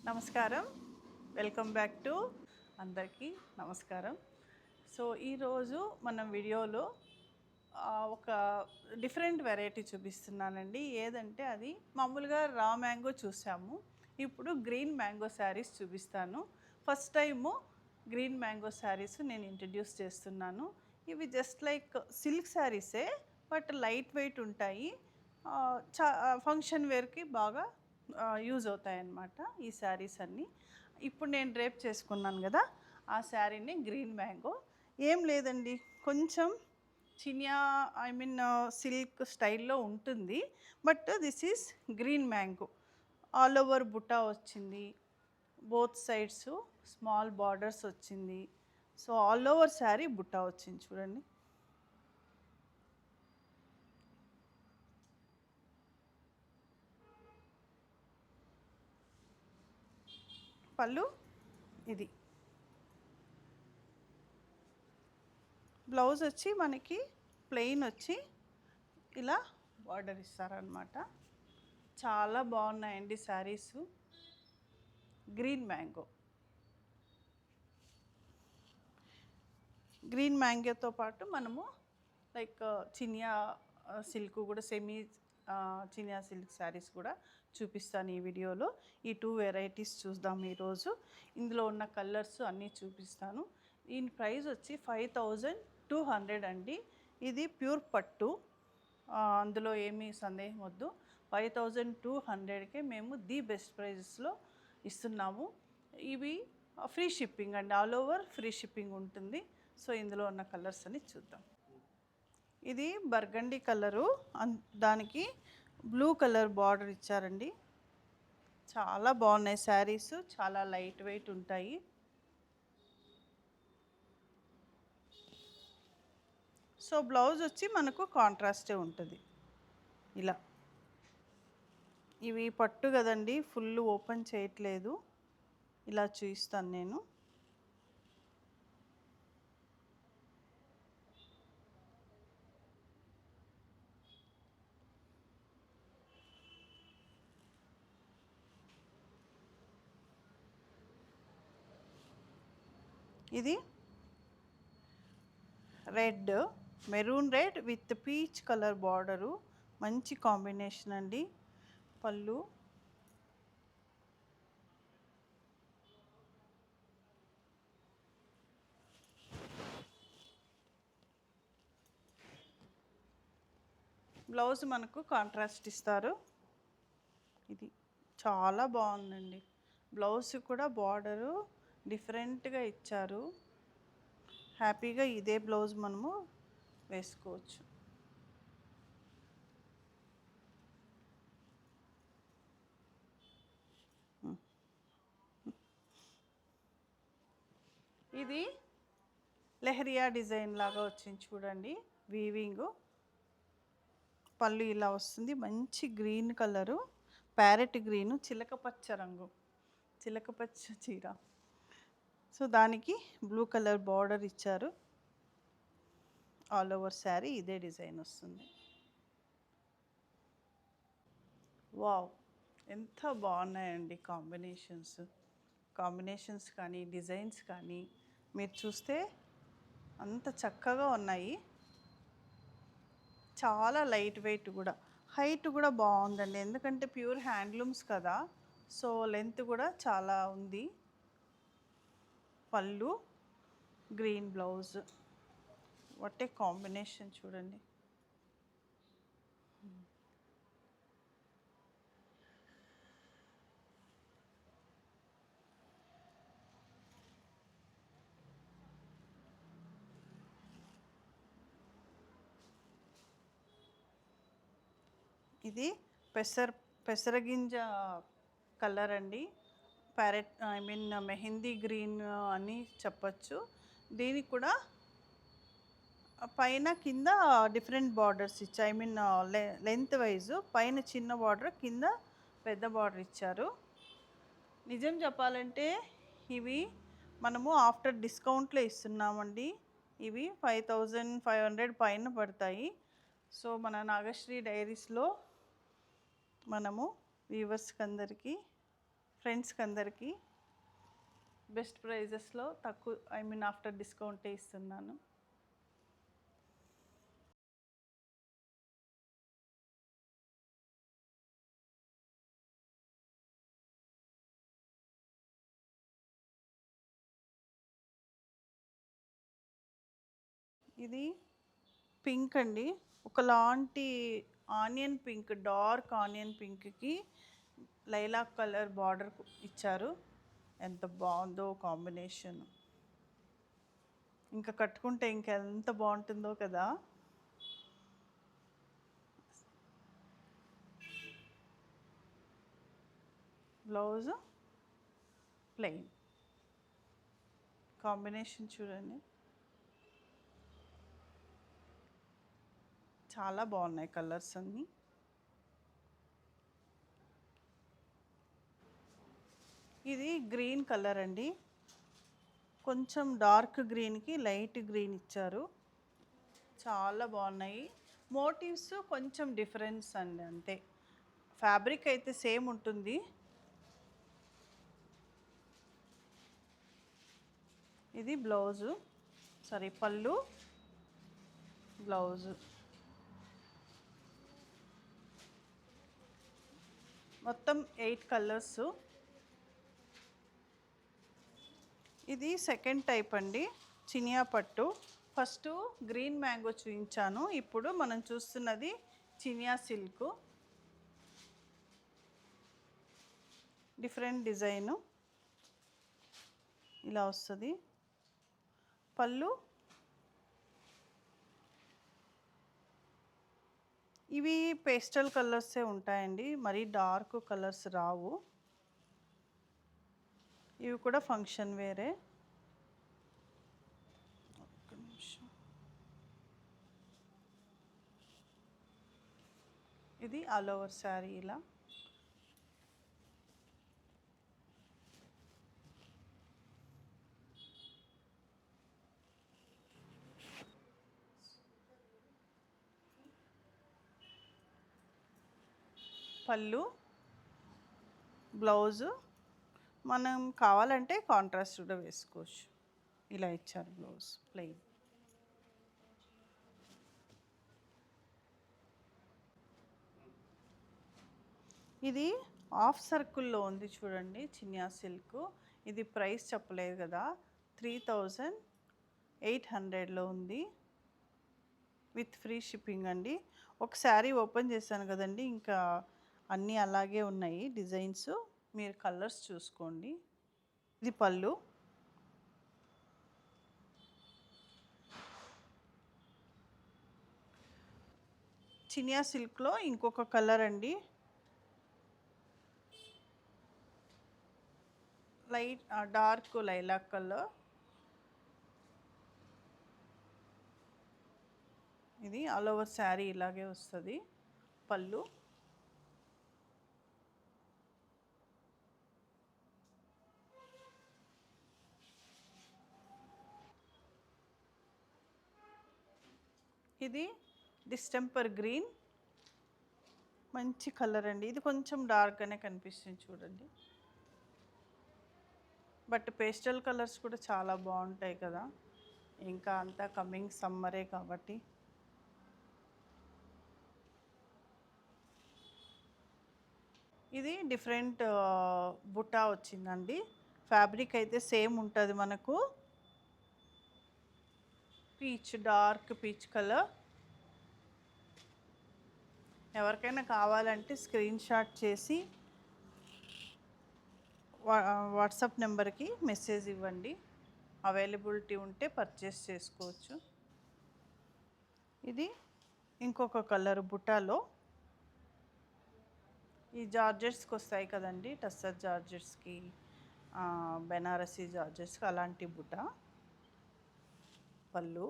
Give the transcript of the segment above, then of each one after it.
నమస్కారం. Welcome back to అందరికీ నమస్కారం. సో ఈరోజు మనం వీడియోలో ఒక డిఫరెంట్ వెరైటీ చూపిస్తున్నానండి. ఏదంటే అది మామూలుగా రా మ్యాంగో చూసాము. ఇప్పుడు గ్రీన్ మ్యాంగో శారీస్ చూపిస్తాను. First time green mango saris నేను ఇంట్రడ్యూస్ చేస్తున్నాను. ఇవి జస్ట్ లైక్ సిల్క్ శారీసే, బట్ లైట్ వెయిట్ ఉంటాయి. ఫంక్షన్ వేర్కి బాగా యూజ్ అవుతాయన్నమాట ఈ శారీస్ అన్నీ. ఇప్పుడు నేను డ్రేప్ చేసుకున్నాను కదా, ఆ శారీని గ్రీన్ మ్యాంగో. ఏం లేదండి, కొంచెం చినియా సిల్క్ స్టైల్లో ఉంటుంది, but this is green mango. All over బుటా వచ్చింది, బోత్ సైడ్స్ స్మాల్ బార్డర్స్ వచ్చింది. సో ఆల్ ఓవర్ శారీ బుటా వచ్చింది చూడండి. పళ్ళు ఇది. బ్లౌజ్ వచ్చి మనకి ప్లెయిన్ వచ్చి ఇలా బార్డర్ ఇస్తారనమాట. చాలా బాగున్నాయండి శారీసు. గ్రీన్ మ్యాంగో, గ్రీన్ మ్యాంగోతో పాటు మనము లైక్ చినియా సిల్క్ కూడా చినియా సిల్క్ శారీస్ కూడా చూపిస్తాను ఈ వీడియోలో. ఈ 2 వెరైటీస్ చూద్దాం ఈరోజు. ఇందులో ఉన్న కలర్స్ అన్నీ చూపిస్తాను. దీని ప్రైస్ వచ్చి 5200 అండి. ఇది ప్యూర్ పట్టు, అందులో ఏమీ సందేహం వద్దు. 5200కే మేము ది బెస్ట్ ప్రైజెస్లో ఇస్తున్నాము. ఇవి ఫ్రీ షిప్పింగ్ అండి, ఆల్ ఓవర్ ఫ్రీ షిప్పింగ్ ఉంటుంది. సో ఇందులో ఉన్న కలర్స్ అని చూద్దాం. ఇది బర్గండీ కలరు, దానికి బ్లూ కలర్ బార్డర్ ఇచ్చారండి. చాలా బాగున్నాయి శారీస్, చాలా లైట్ వెయిట్ ఉంటాయి. సో బ్లౌజ్ వచ్చి మనకు కాంట్రాస్టే ఉంటుంది ఇలా. ఇవి పట్టు కదండి, ఫుల్ ఓపెన్ చేయట్లేదు, ఇలా చూపిస్తాను నేను. ఇది red, maroon red with peach colour border, మంచి కాంబినేషన్ అండి. పళ్ళు బ్లౌజ్ మనకు కాంట్రాస్ట్ ఇస్తారు. ఇది చాలా బాగుందండి. బ్లౌజ్ కూడా బార్డరు డిఫరెంట్గా ఇచ్చారు. హ్యాపీగా ఇదే బ్లౌజ్ మనము వేసుకోవచ్చు. ఇది లెహరియా డిజైన్ లాగా వచ్చింది చూడండి, వీవింగ్. పళ్ళు ఇలా వస్తుంది, మంచి గ్రీన్ కలరు, ప్యారెట్ గ్రీను, చిలకపచ్చ రంగు, చిలకపచ్చ చీర. సో దానికి బ్లూ కలర్ బార్డర్ ఇచ్చారు. ఆల్ ఓవర్ శారీ ఇదే డిజైన్ వస్తుంది. వావ్, ఎంత బాగున్నాయండి కాంబినేషన్స్ కానీ డిజైన్స్ కానీ మీరు చూస్తే అంత చక్కగా ఉన్నాయి. చాలా లైట్ వెయిట్ కూడా, హైట్ కూడా బాగుందండి, ఎందుకంటే ప్యూర్ హ్యాండ్లూమ్స్ కదా, సో లెంత్ కూడా చాలా ఉంది. పళ్ళు green blouse, what a combination చూడండి. ఇది పెసరగింజ కలర్ అండి, మెహందీ గ్రీన్ అని చెప్పచ్చు. దీనికి కూడా పైన కింద డిఫరెంట్ బార్డర్స్ ఇచ్చారు. లెంత్ వైజ్ పైన చిన్న బార్డర్, కింద పెద్ద బార్డర్ ఇచ్చారు. నిజం చెప్పాలంటే ఇవి మనము ఆఫ్టర్ డిస్కౌంట్లో ఇస్తున్నామండి. ఇవి 5500 పైన పడతాయి. సో మన నాగశ్రీ డైరీస్లో మనము వ్యూవర్స్కి అందరికీ ఫ్రెండ్స్కి అందరికీ బెస్ట్ ప్రైజెస్లో తక్కువ ఆఫ్టర్ డిస్కౌంటే ఇస్తున్నాను. ఇది పింక్ అండి, ఒకలాంటి ఆనియన్ పింక్, డార్క్ ఆనియన్ పింక్కి లైలాక్ కలర్ బార్డర్ ఇచ్చారు. ఎంత బాగుందో కాంబినేషన్, ఇంకా కట్టుకుంటే ఇంకెంత బాగుంటుందో కదా. బ్లౌజ్ ప్లెయిన్, కాంబినేషన్ చూడండి చాలా బాగున్నాయి కలర్స్ అన్నీ. ఇది గ్రీన్ కలర్ అండి, కొంచెం డార్క్ గ్రీన్కి లైట్ గ్రీన్ ఇచ్చారు, చాలా బాగున్నాయి. మోటివ్స్ కొంచెం డిఫరెన్స్ అండి అంతే, ఫ్యాబ్రిక్ అయితే సేమ్ ఉంటుంది. ఇది బ్లౌజు, సారీ పళ్ళు, బ్లౌజు. మొత్తం 8 కలర్స్. ఇది సెకండ్ టైప్ అండి, చినియా పట్టు. ఫస్ట్ గ్రీన్ మ్యాంగో చూపించాను, ఇప్పుడు మనం చూస్తున్నది చినియా సిల్క్. డిఫరెంట్ డిజైను ఇలా వస్తుంది. పళ్ళు ఇవి పేస్టల్ కలర్సే ఉంటాయండి, మరీ డార్క్ కలర్స్ రావు. ఇవి కూడా ఫంక్షన్ వేరే. ఒక్క నిమిషం. ఇది ఆల్ ఓవర్ శారీ ఇలా. పళ్ళు, బ్లౌజు మనం కావాలంటే కాంట్రాస్ట్ కూడా వేసుకోవచ్చు. ఇలా ఇచ్చారు బ్లౌజ్ ప్లెయిన్. ఇది హాఫ్ సర్కిల్లో ఉంది చూడండి, చినియా సిల్క్. ఇది ప్రైస్ చెప్పలేదు కదా, 3800లో ఉంది విత్ ఫ్రీ షిప్పింగ్ అండి. ఒక శారీ ఓపెన్ చేశాను కదండి, ఇంకా అన్నీ అలాగే ఉన్నాయి డిజైన్స్, మీరు కలర్స్ చూసుకోండి. ఇది పళ్ళు, చినియా సిల్క్లో ఇంకొక కలర్ అండి, లైట్ డార్క్ లైలాక్ కలర్. ఇది ఆల్ ఓవర్ శారీ ఇలాగే వస్తుంది. పళ్ళు, ఇది డిస్టెంపర్ గ్రీన్, మంచి కలర్ అండి. ఇది కొంచెం డార్క్గానే కనిపిస్తుంది చూడండి, బట్ పేస్టల్ కలర్స్ కూడా చాలా బాగుంటాయి కదా, ఇంకా అంతా కమింగ్ సమ్మరే కాబట్టి. ఇది డిఫరెంట్ బుటా వచ్చిందండి, ఫ్యాబ్రిక్ అయితే సేమ్ ఉంటుంది మనకు, పీచ్, డార్క్ పీచ్ కలర్. ఎవరికైనా కావాలంటే స్క్రీన్ షాట్ చేసి వాట్సాప్ నెంబర్కి మెసేజ్ ఇవ్వండి, అవైలబిలిటీ ఉంటే పర్చేస్ చేసుకోవచ్చు. ఇది ఇంకొక కలర్ బుటాలో, ఈ జార్జెట్స్కి వస్తాయి కదండి, టస్సర్ జార్జెట్స్కి, బెనారసీ జార్జెట్స్కి అలాంటి బుట్ట. పళ్ళు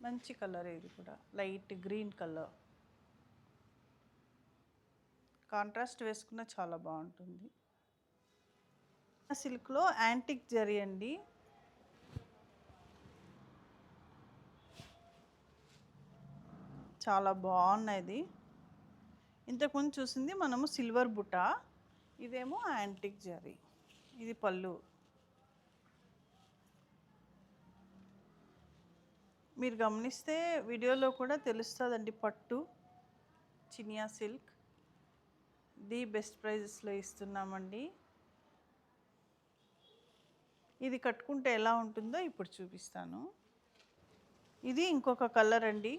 మంచి కలర్, ఇది కూడా లైట్ గ్రీన్ కలర్, కాంట్రాస్ట్ వేసుకున్న చాలా బాగుంటుంది. సిల్క్లో యాంటిక్ జరీ అండి, చాలా బాగున్నది. ఇంతకుముందు చూసింది మనము సిల్వర్ బుట్ట, ఇదేమో యాంటిక్ జరీ. ఇది పళ్ళు. మీరు గమనిస్తే వీడియోలో కూడా తెలుస్తుందండి, పట్టు చినియా సిల్క్. ది బెస్ట్ ప్రైజెస్లో ఇస్తున్నామండి. ఇది కట్టుకుంటే ఎలా ఉంటుందో ఇప్పుడు చూపిస్తాను. ఇది ఇంకొక కలర్ అండి,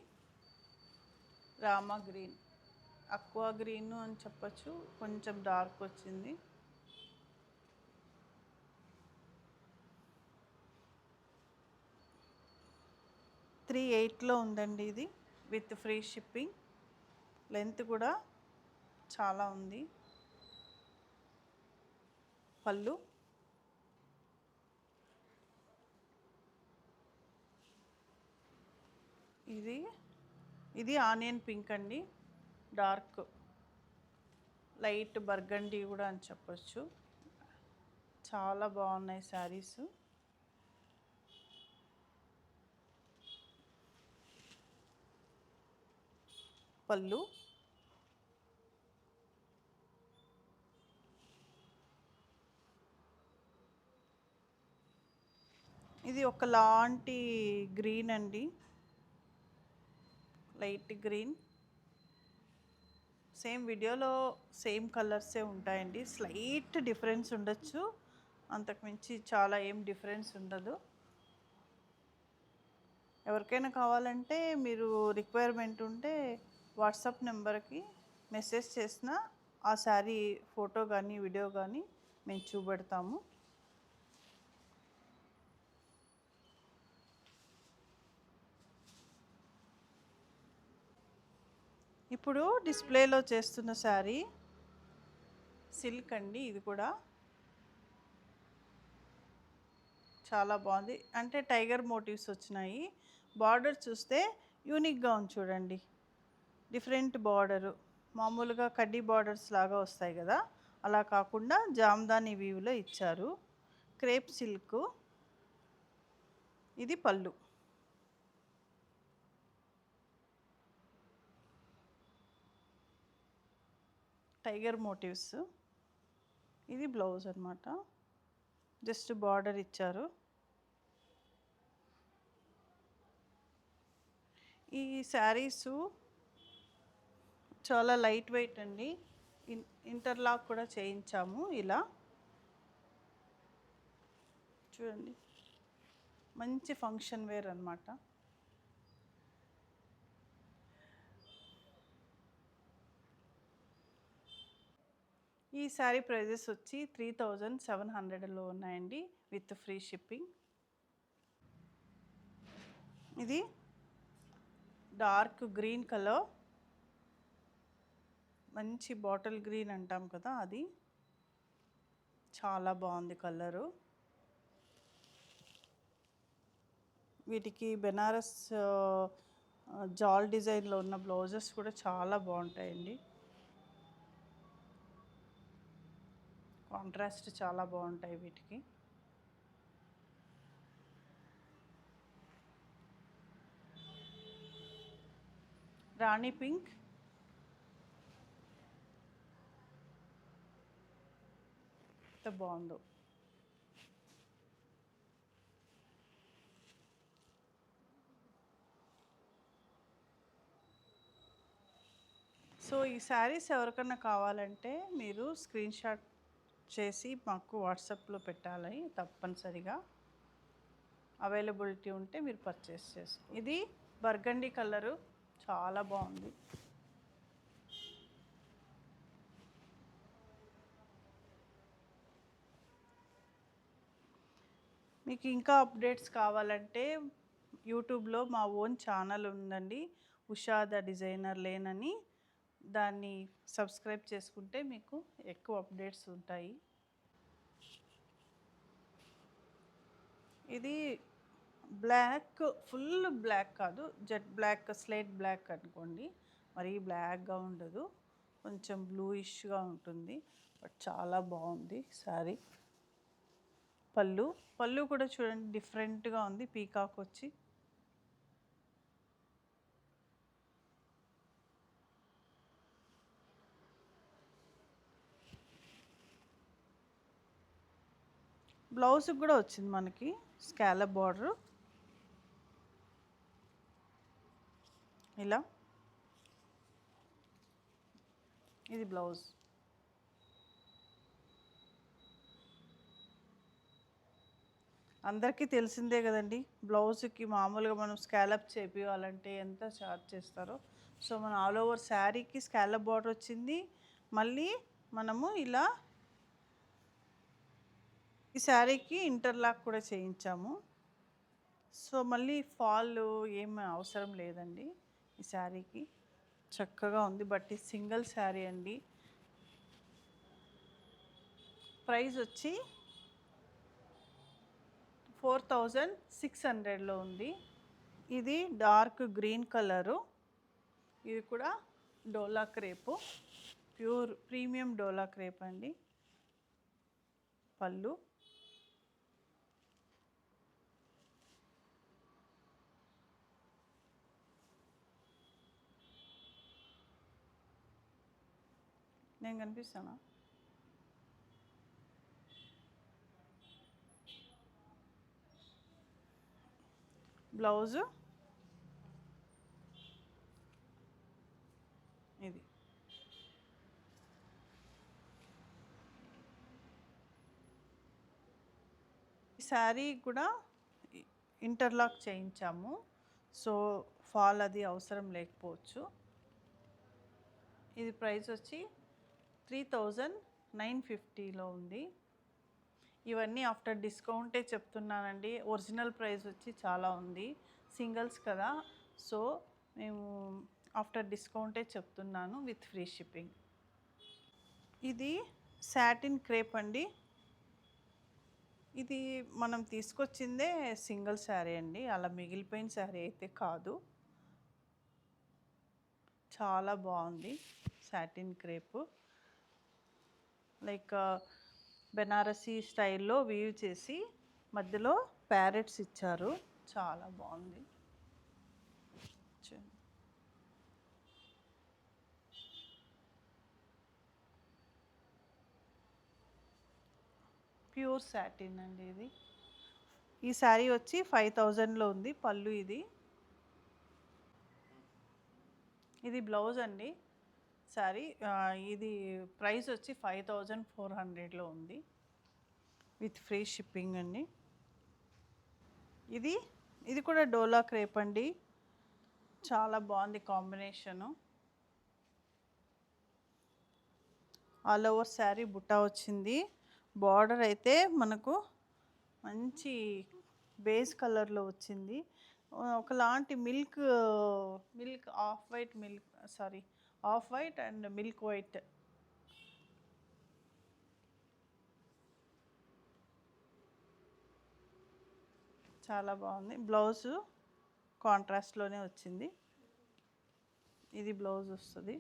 రామా గ్రీన్, అక్వా గ్రీన్ అని చెప్పచ్చు, కొంచెం డార్క్ వచ్చింది. $3.8లో ఉందండి ఇది, విత్ ఫ్రీ షిప్పింగ్. లెంత్ కూడా చాలా ఉంది. పళ్ళు. ఇది ఆనియన్ పింక్ అండి, డార్క్ లైట్ బర్గండీ కూడా అని చెప్పచ్చు. చాలా బాగున్నాయి శారీస్. పళ్ళు. ఇది ఒకలాంటి గ్రీన్ అండి, లైట్ గ్రీన్. సేమ్ వీడియోలో సేమ్ కలర్సే ఉంటాయండి, స్లైట్ డిఫరెన్స్ ఉండొచ్చు, అంతకుమించి చాలా ఏం డిఫరెన్స్ ఉండదు. ఎవరికైనా కావాలంటే మీరు రిక్వైర్మెంట్ ఉంటే వాట్సాప్ నెంబర్కి మెసేజ్ చేసిన ఆ శారీ ఫోటో కానీ వీడియో కానీ మేము చూపెడతాము. ఇప్పుడు డిస్ప్లేలో చేస్తున్న శారీ సిల్క్ అండి, ఇది కూడా చాలా బాగుంది. అంటే టైగర్ మోటివ్స్ వచ్చినాయి. బార్డర్ చూస్తే యూనిక్గా ఉంది చూడండి, డిఫరెంట్ బార్డరు. మామూలుగా కడ్డీ బార్డర్స్ లాగా వస్తాయి కదా, అలా కాకుండా జామ్దాని వీవ్లో ఇచ్చారు. Crepe silk. ఇది పళ్ళు. Tiger motifs. ఇది బ్లౌజ్ అన్నమాట, జస్ట్ బార్డర్ ఇచ్చారు. ఈ శారీసు చాలా లైట్ వెయిట్ అండి, ఇంటర్లాక్ కూడా చేయించాము. ఇలా చూడండి, మంచి ఫంక్షన్ వేర్ అన్నమాట. ఈ శారీ ప్రైజెస్ వచ్చి 3700లో ఉన్నాయండి, విత్ ఫ్రీ షిప్పింగ్. ఇది డార్క్ గ్రీన్ కలర్, మంచి బాటిల్ గ్రీన్ అంటాం కదా, అది చాలా బాగుంది కలరు. వీటికి బెనారస్ జాల్ డిజైన్లో ఉన్న బ్లౌజెస్ కూడా చాలా బాగుంటాయండి, కాంట్రాస్ట్ చాలా బాగుంటాయి వీటికి. రాణి పింక్. ఎంత బాగుందో. సో ఈ శారీస్ ఎవరికన్నా కావాలంటే మీరు స్క్రీన్ షాట్ చేసి మాకు వాట్సాప్లో పెట్టాలి తప్పనిసరిగా. అవైలబిలిటీ ఉంటే మీరు పర్చేస్ చేసుకో. ఇది బర్గండీ కలరు, చాలా బాగుంది. మీకు ఇంకా అప్డేట్స్ కావాలంటే యూట్యూబ్లో మా ఓన్ ఛానల్ ఉందండి, ఉషా ద డిజైనర్ లేన్ అని. దాన్ని సబ్స్క్రైబ్ చేసుకుంటే మీకు ఎక్కువ అప్డేట్స్ ఉంటాయి. ఇది బ్లాక్, ఫుల్ బ్లాక్ కాదు, జెట్ బ్లాక్, స్లేట్ బ్లాక్ అనుకోండి. మరీ బ్లాక్గా ఉండదు, కొంచెం బ్లూయిష్గా ఉంటుంది, బట్ చాలా బాగుంది శారీ. పళ్ళు కూడా చూడండి, డిఫరెంట్గా ఉంది, పీకాక్ వచ్చి. బ్లౌజ్కి కూడా వచ్చింది మనకి స్కాలప్ బార్డరు ఇలా. ఇది బ్లౌజ్. అందరికీ తెలిసిందే కదండి, బ్లౌజ్కి మామూలుగా మనం స్కాలప్ చేపియాలంటే ఎంత ఛార్జ్ చేస్తారో. సో మనం ఆల్ ఓవర్ శారీకి స్కాలప్ బార్డర్ వచ్చింది. మళ్ళీ మనము ఇలా ఈ శారీకి ఇంటర్లాక్ కూడా చేయించాము. సో మళ్ళీ ఫాల్ ఏమి అవసరం లేదండి ఈ శారీకి. చక్కగా ఉంది. బట్ ఇది సింగిల్ శారీ అండి. ప్రైస్ వచ్చి 4600లో ఉంది. ఇది డార్క్ గ్రీన్ కలరు. ఇది కూడా డోలా క్రేపు, ప్యూర్ ప్రీమియం డోలా క్రేప్ అండి. పళ్ళు, నేను కనిపిస్తానా? బ్లౌజు ఇది. ఈ శారీ కూడా ఇంటర్లాక్ చేయించాము. సో ఫాల్ అది అవసరం లేకపోవచ్చు. ఇది ప్రైస్ వచ్చి 3950లో ఉంది. ఇవన్నీ ఆఫ్టర్ డిస్కౌంటే చెప్తున్నానండి. ఒరిజినల్ ప్రైస్ వచ్చి చాలా ఉంది, సింగిల్స్ కదా. సో మేము ఆఫ్టర్ డిస్కౌంటే చెప్తున్నాను విత్ ఫ్రీ షిప్పింగ్. ఇది సాటిన్ క్రేప్ అండి. ఇది మనం తీసుకొచ్చిందే సింగిల్ శారీ అండి, అలా మిగిలిపోయిన శారీ అయితే కాదు. చాలా బాగుంది. సాటిన్ క్రేప్ లైక్ బెనారసీ స్టైల్లో వీవ్ చేసి మధ్యలో ప్యారెట్స్ ఇచ్చారు. చాలా బాగుంది. ప్యూర్ సాటిన్ అండి ఇది. ఈ శారీ వచ్చి 5000లో ఉంది. పళ్ళు ఇది. ఇది బ్లౌజ్ అండి శారీ. ఇది ప్రైస్ వచ్చి 5400లో ఉంది విత్ ఫ్రీ షిప్పింగ్ అండి. ఇది కూడా డోలా క్రేప్ అండి. చాలా బాగుంది కాంబినేషను. ఆల్ ఓవర్ శారీ బుట్ట వచ్చింది. బార్డర్ అయితే మనకు మంచి బేస్ కలర్లో వచ్చింది. ఒకలాంటి milk off white and milk white. చాలా బాగుంది. బ్లౌజు కాంట్రాస్ట్లోనే వచ్చింది. ఇది బ్లౌజ్ వస్తుంది.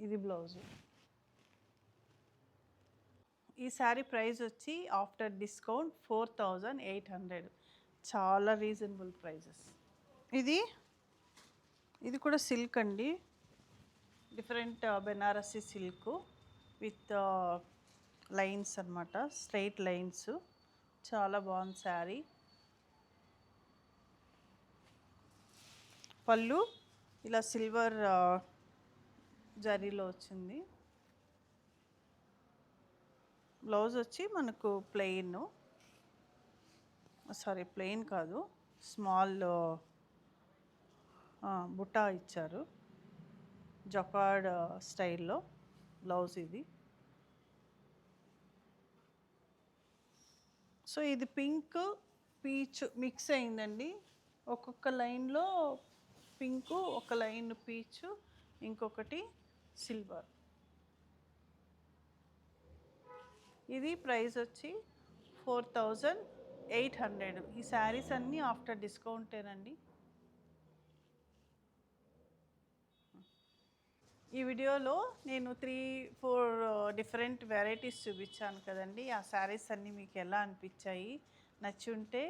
ఇది బ్లౌజు. ఈ శారీ ప్రైస్ వచ్చి ఆఫ్టర్ డిస్కౌంట్ 4800. చాలా రీజనబుల్ ప్రైజెస్. ఇది కూడా సిల్క్ అండి. Different Banarasi silk with lines అన్నమాట, స్ట్రైట్ లైన్స్. చాలా బాగుంది శారీ. పళ్ళు ఇలా సిల్వర్ జరీలో వచ్చింది. బ్లౌజ్ వచ్చి మనకు ప్లెయిన్ కాదు, స్మాల్ బుట్టా ఇచ్చారు. జకార్డ్ స్టైల్లో బ్లౌజ్ ఇది. సో ఇది పింక్ పీచ్ మిక్స్ అయిందండి. ఒక్కొక్క లైన్లో పింకు, ఒక లైన్ పీచు, ఇంకొకటి సిల్వర్. ఇది ప్రైస్ వచ్చి 4800. ఈ శారీస్ అన్నీ ఆఫ్టర్ డిస్కౌంటేనండి. ఈ వీడియోలో నేను 3-4 డిఫరెంట్ వెరైటీస్ చూపించాను కదండి. ఆ శారీస్ అన్నీ మీకు ఎలా అనిపించాయి? నచ్చి ఉంటే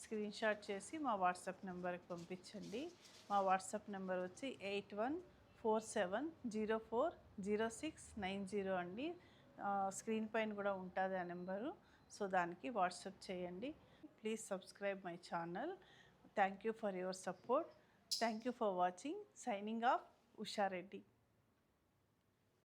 స్క్రీన్ షాట్ చేసి మా వాట్సాప్ నెంబర్కి పంపించండి. మా వాట్సాప్ నెంబర్ వచ్చి 8147040690 అండి. స్క్రీన్ పైన కూడా ఉంటుంది ఆ నెంబరు. సో దానికి వాట్సాప్ చేయండి. Please subscribe my channel. Thank you for your support. Thank you for watching. Signing off Usha Reddy.